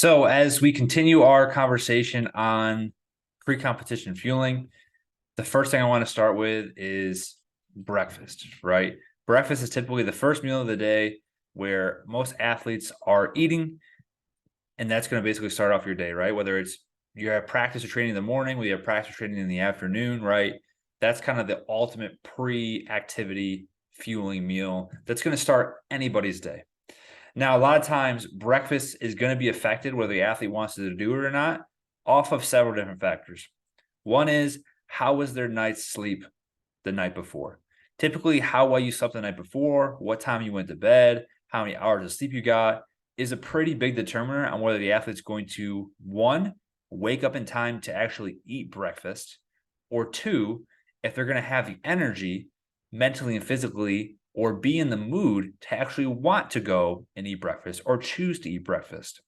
So, as we continue our conversation on pre-competition fueling, the first thing I want to start with is breakfast, right? Breakfast is typically the first meal of the day where most athletes are eating, and that's going to basically start off your day, right? Whether it's you have practice or training in the morning, we have practice or training in the afternoon, right? That's kind of the ultimate pre-activity fueling meal that's going to start anybody's day. Now, a lot of times breakfast is going to be affected whether the athlete wants to do it or not off of several different factors. One is how was their night's sleep the night before? Typically, how well you slept the night before, what time you went to bed, how many hours of sleep you got is a pretty big determiner on whether the athlete's going to, one, wake up in time to actually eat breakfast, or two, if they're going to have the energy mentally and physically or be in the mood to actually want to go and eat breakfast or choose to eat breakfast.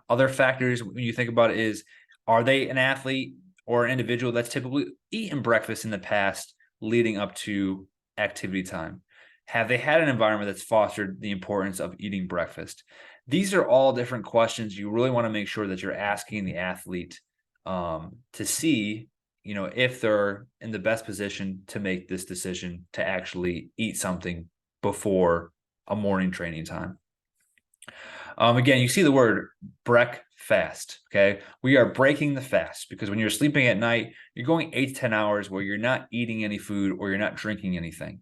Other factors when you think about it is, are they an athlete or an individual that's typically eaten breakfast in the past leading up to activity time? Have they had an environment that's fostered the importance of eating breakfast? These are all different questions you really want to make sure that you're asking the athlete to see, if they're in the best position to make this decision to actually eat something before a morning training time. Again, you see the word breakfast. Okay. We are breaking the fast because when you're sleeping at night, you're going 8 to 10 hours where you're not eating any food or you're not drinking anything.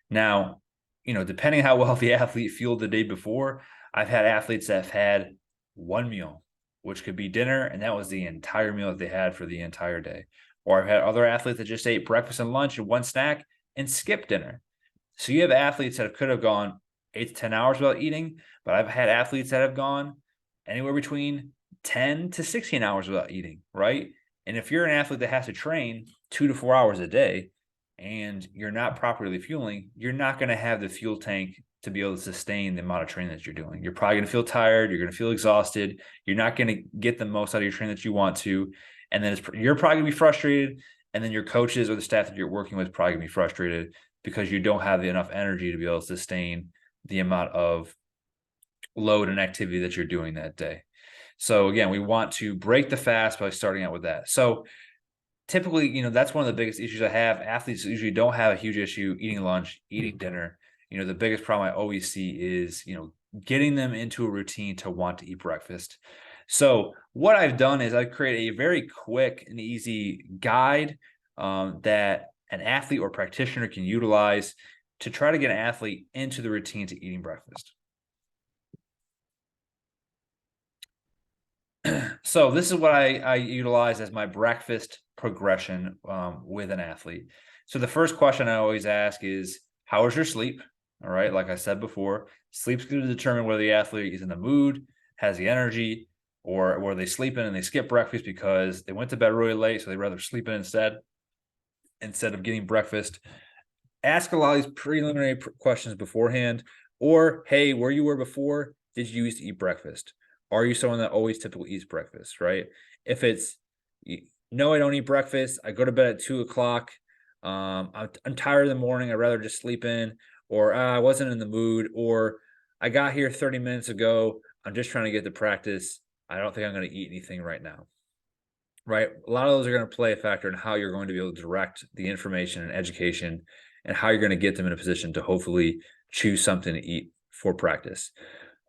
Now, depending how well the athlete fueled the day before, I've had athletes that have had one meal, which could be dinner, and that was the entire meal that they had for the entire day. Or I've had other athletes that just ate breakfast and lunch and one snack and skipped dinner. So you have athletes that could have gone 8 to 10 hours without eating, but I've had athletes that have gone anywhere between 10 to 16 hours without eating, right? And if you're an athlete that has to train 2 to 4 hours a day and you're not properly fueling, you're not going to have the fuel tank to be able to sustain the amount of training that you're doing. You're probably going to feel tired. You're going to feel exhausted. You're not going to get the most out of your training that you want to. And then you're probably going to be frustrated. And then your coaches or the staff that you're working with probably going to be frustrated because you don't have enough energy to be able to sustain the amount of load and activity that you're doing that day. So again, we want to break the fast by starting out with that. So typically, that's one of the biggest issues I have. Athletes usually don't have a huge issue eating lunch, eating dinner. The biggest problem I always see is, getting them into a routine to want to eat breakfast. So what I've done is I've created a very quick and easy guide that an athlete or practitioner can utilize to try to get an athlete into the routine to eating breakfast. So this is what I utilize as my breakfast progression with an athlete. So the first question I always ask is, how is your sleep? All right. Like I said before, sleep's going to determine whether the athlete is in the mood, has the energy, or were they sleeping and they skip breakfast because they went to bed really late, so they'd rather sleep in instead of getting breakfast. Ask a lot of these preliminary questions beforehand, or, hey, where you were before, did you used to eat breakfast? Are you someone that always typically eats breakfast, right? If it's, no, I don't eat breakfast, I go to bed at 2 o'clock, I'm tired in the morning, I'd rather just sleep in, or I wasn't in the mood, or I got here 30 minutes ago, I'm just trying to get to practice, I don't think I'm going to eat anything right now. Right? A lot of those are going to play a factor in how you're going to be able to direct the information and education and how you're going to get them in a position to hopefully choose something to eat for practice.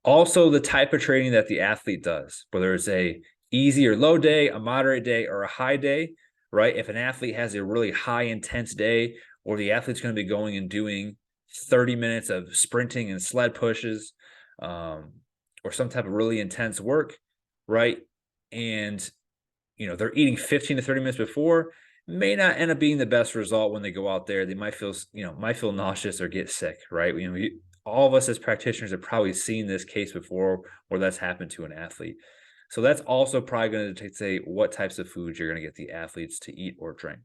Also, the type of training that the athlete does, whether it's a easy or low day, a moderate day, or a high day, right? If an athlete has a really high intense day, or the athlete's going to be going and doing 30 minutes of sprinting and sled pushes, or some type of really intense work, right? And they're eating 15 to 30 minutes before, may not end up being the best result when they go out there. They might feel nauseous or get sick, right? All of us as practitioners have probably seen this case before where that's happened to an athlete. So that's also probably going to say what types of foods you're going to get the athletes to eat or drink.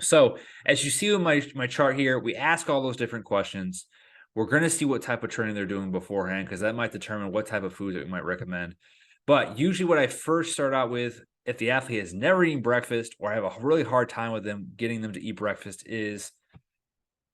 So as you see in my chart here, we ask all those different questions. We're going to see what type of training they're doing beforehand, because that might determine what type of foods that we might recommend. But usually what I first start out with, if the athlete has never eaten breakfast or I have a really hard time with them getting them to eat breakfast, is,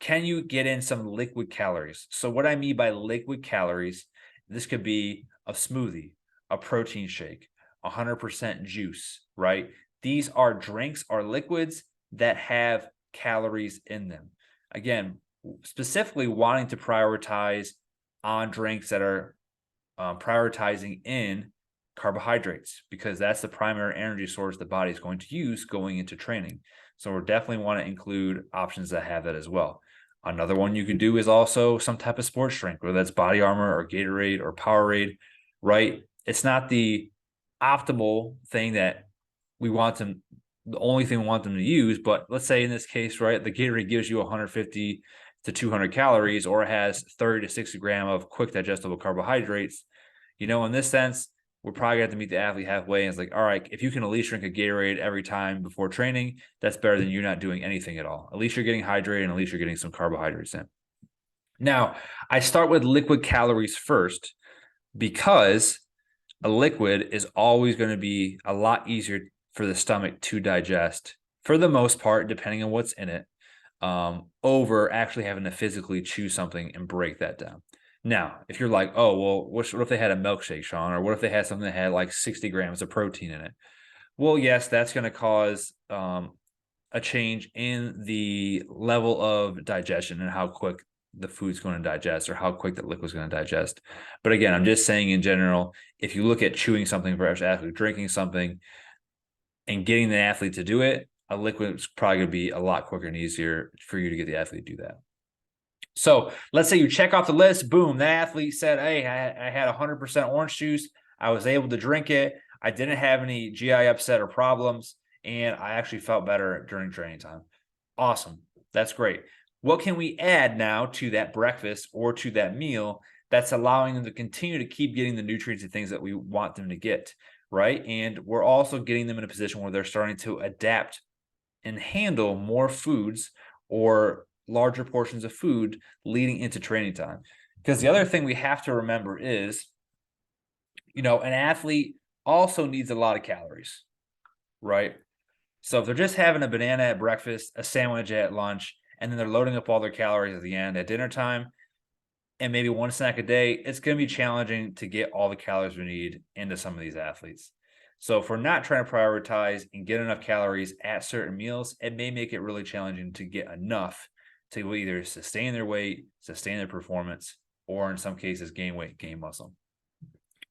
can you get in some liquid calories? So what I mean by liquid calories, this could be a smoothie, a protein shake, 100% juice, right? These are drinks, are liquids that have calories in them. Again, specifically wanting to prioritize on drinks that are prioritizing in carbohydrates, because that's the primary energy source the body is going to use going into training. So we definitely want to include options that have that as well. Another one you can do is also some type of sports drink, whether that's Body Armor or Gatorade or Powerade, right? It's not the optimal thing that we want them, the only thing we want them to use, but let's say in this case, right, the Gatorade gives you 150 to 200 calories, or it has 30 to 60 grams of quick digestible carbohydrates. In this sense, we're probably going to have to meet the athlete halfway. And it's like, all right, if you can at least drink a Gatorade every time before training, that's better than you not doing anything at all. At least you're getting hydrated, and at least you're getting some carbohydrates in. Now, I start with liquid calories first, because a liquid is always going to be a lot easier for the stomach to digest, for the most part, depending on what's in it, over actually having to physically chew something and break that down. Now, if you're like, oh, well, what if they had a milkshake, Shawn? Or what if they had something that had like 60 grams of protein in it? Well, yes, that's going to cause a change in the level of digestion and how quick the food's going to digest, or how quick that liquid's going to digest. But again, I'm just saying in general, if you look at chewing something versus actually drinking something and getting the athlete to do it, a liquid is probably going to be a lot quicker and easier for you to get the athlete to do that. So let's say you check off the list, boom, that athlete said, hey, I had 100% orange juice. I was able to drink it. I didn't have any GI upset or problems, and I actually felt better during training time. Awesome. That's great. What can we add now to that breakfast or to that meal that's allowing them to continue to keep getting the nutrients and things that we want them to get, right? And we're also getting them in a position where they're starting to adapt and handle more foods or larger portions of food leading into training time. Because the other thing we have to remember is, an athlete also needs a lot of calories, right? So if they're just having a banana at breakfast, a sandwich at lunch, and then they're loading up all their calories at the end at dinner time, and maybe one snack a day, it's going to be challenging to get all the calories we need into some of these athletes. So if we're not trying to prioritize and get enough calories at certain meals, it may make it really challenging to get enough to either sustain their weight, sustain their performance, or in some cases, gain weight, gain muscle.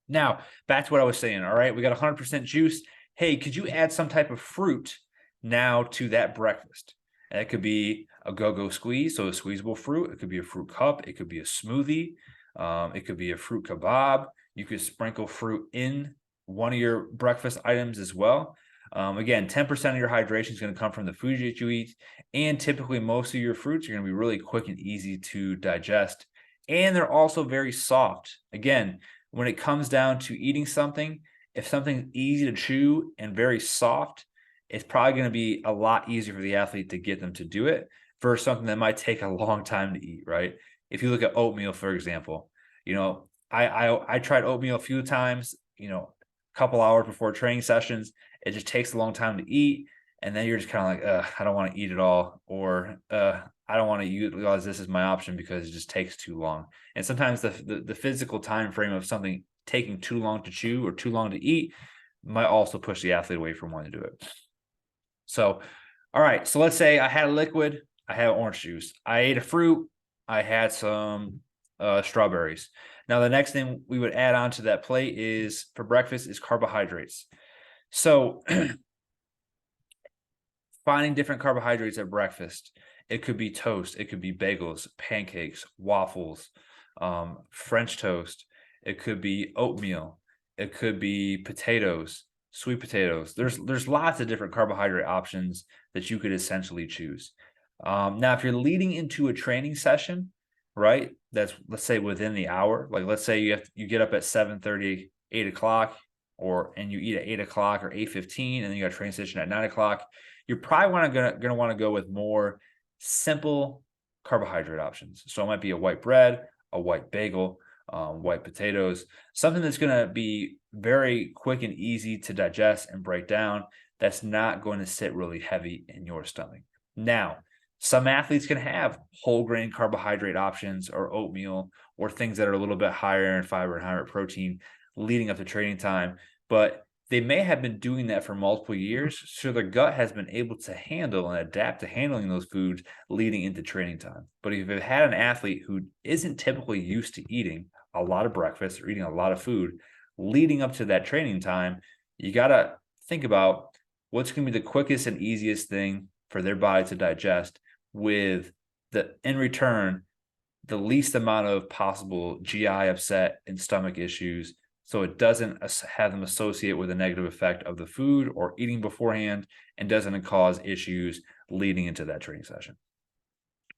Now, back to what I was saying. All right, we got 100% juice. Hey, could you add some type of fruit now to that breakfast? And it could be a go-go squeeze, so a squeezable fruit. It could be a fruit cup. It could be a smoothie. It could be a fruit kebab. You could sprinkle fruit in one of your breakfast items as well. Again, 10% of your hydration is going to come from the food that you eat. And typically most of your fruits are going to be really quick and easy to digest. And they're also very soft. Again, when it comes down to eating something, if something's easy to chew and very soft, it's probably going to be a lot easier for the athlete to get them to do it versus something that might take a long time to eat, right? If you look at oatmeal, for example, I tried oatmeal a few times, a couple hours before training sessions. It just takes a long time to eat. And then you're just kind of like, I don't want to eat it all, or I don't want to utilize this as my option because it just takes too long. And sometimes the physical time frame of something taking too long to chew or too long to eat might also push the athlete away from wanting to do it. So, all right. So let's say I had a liquid, I had orange juice, I ate a fruit, I had some strawberries. Now, the next thing we would add on to that plate is for breakfast is carbohydrates. So finding different carbohydrates at breakfast. It could be toast. It could be bagels, pancakes, waffles, French toast. It could be oatmeal. It could be potatoes, sweet potatoes. There's lots of different carbohydrate options that you could essentially choose. Now, if you're leading into a training session, right, that's, let's say, within the hour, like let's say you get up at 7:30, 8 o'clock, and you eat at 8 o'clock or 8:15, and then you got a training session at 9 o'clock, you're probably gonna want to go with more simple carbohydrate options. So it might be a white bread, a white bagel, white potatoes, something that's going to be very quick and easy to digest and break down. That's not going to sit really heavy in your stomach. Now, some athletes can have whole grain carbohydrate options or oatmeal or things that are a little bit higher in fiber and higher protein. leading up to training time, but they may have been doing that for multiple years. So their gut has been able to handle and adapt to handling those foods leading into training time. But if you've had an athlete who isn't typically used to eating a lot of breakfast or eating a lot of food leading up to that training time, you got to think about what's going to be the quickest and easiest thing for their body to digest with in return, the least amount of possible GI upset and stomach issues, so it doesn't have them associate with a negative effect of the food or eating beforehand, and doesn't cause issues leading into that training session.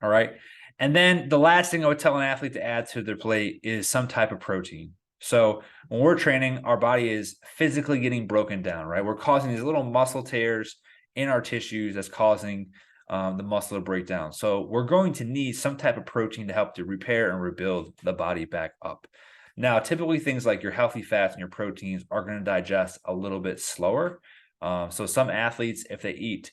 All right. And then the last thing I would tell an athlete to add to their plate is some type of protein. So when we're training, our body is physically getting broken down, right? We're causing these little muscle tears in our tissues that's causing the muscle to break down. So we're going to need some type of protein to help to repair and rebuild the body back up. Now, typically things like your healthy fats and your proteins are going to digest a little bit slower. So some athletes, if they eat,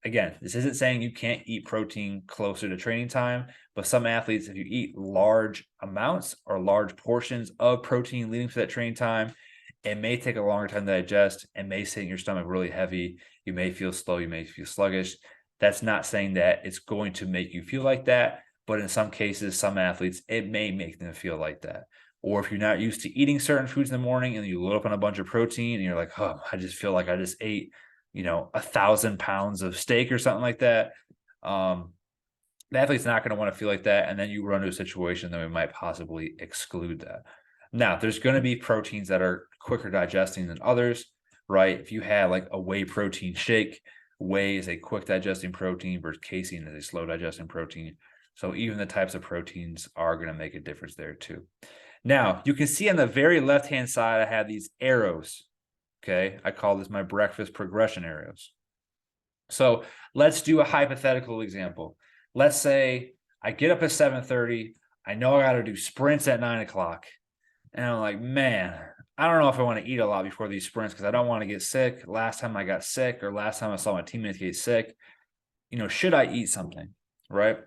again, this isn't saying you can't eat protein closer to training time, but some athletes, if you eat large amounts or large portions of protein leading to that training time, it may take a longer time to digest and may sit in your stomach really heavy. You may feel slow, you may feel sluggish. That's not saying that it's going to make you feel like that, but in some cases, some athletes, it may make them feel like that. Or if you're not used to eating certain foods in the morning and you load up on a bunch of protein and you're like, oh, I just feel like I just ate 1,000 pounds of steak or something like that. The athlete's not going to want to feel like that. And then you run into a situation that we might possibly exclude that. Now, there's going to be proteins that are quicker digesting than others, right? If you have like a whey protein shake, whey is a quick digesting protein versus casein is a slow digesting protein. So even the types of proteins are going to make a difference there too. Now, you can see on the very left-hand side, I have these arrows. Okay, I call this my breakfast progression arrows. So let's do a hypothetical example. Let's say I get up at 7:30. I know I got to do sprints at 9 o'clock. And I'm like, man, I don't know if I want to eat a lot before these sprints because I don't want to get sick. Last time I got sick, or last time I saw my teammates get sick, should I eat something? Right.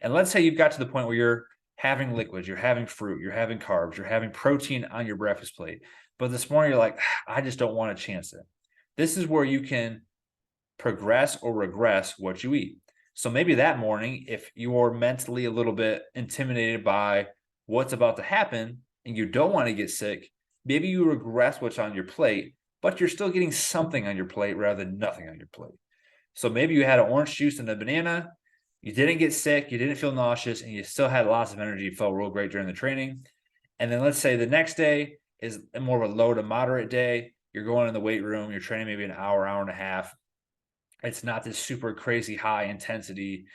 And let's say you've got to the point where you're having liquids, you're having fruit, you're having carbs, you're having protein on your breakfast plate. But this morning you're like, I just don't want to chance it. This is where you can progress or regress what you eat. So maybe that morning, if you're mentally a little bit intimidated by what's about to happen and you don't want to get sick, maybe you regress what's on your plate, but you're still getting something on your plate rather than nothing on your plate. So maybe you had an orange juice and a banana, you didn't get sick, you didn't feel nauseous, and you still had lots of energy, you felt real great during the training. And then let's say the next day is more of a low to moderate day. You're going in the weight room, you're training maybe an hour, hour and a half. It's not this super crazy high intensity,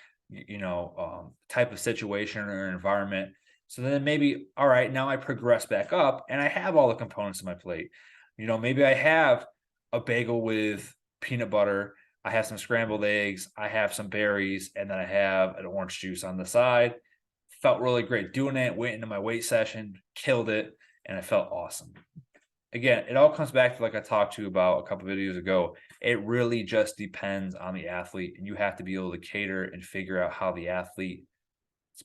type of situation or environment. So then maybe, all right, now I progress back up and I have all the components of my plate. Maybe I have a bagel with peanut butter, I have some scrambled eggs, I have some berries, and then I have an orange juice on the side. Felt really great doing it, went into my weight session, killed it, and I felt awesome. Again, it all comes back to, like I talked to you about a couple of videos ago, it really just depends on the athlete, and you have to be able to cater and figure out how the athlete's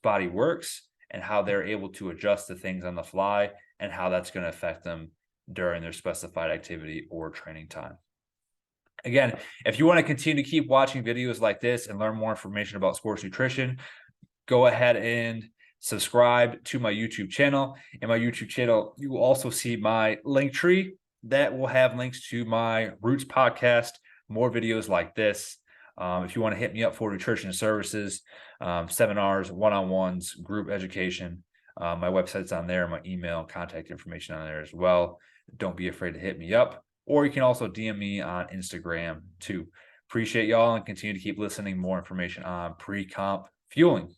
body works and how they're able to adjust to things on the fly and how that's going to affect them during their specified activity or training time. Again, if you want to continue to keep watching videos like this and learn more information about sports nutrition, go ahead and subscribe to my YouTube channel. In my YouTube channel, you will also see my link tree that will have links to my Roots podcast, more videos like this. If you want to hit me up for nutrition services, seminars, one-on-ones, group education, my website's on there, my email, contact information on there as well. Don't be afraid to hit me up, or you can also DM me on Instagram too. Appreciate y'all and continue to keep listening. More information on pre-comp fueling.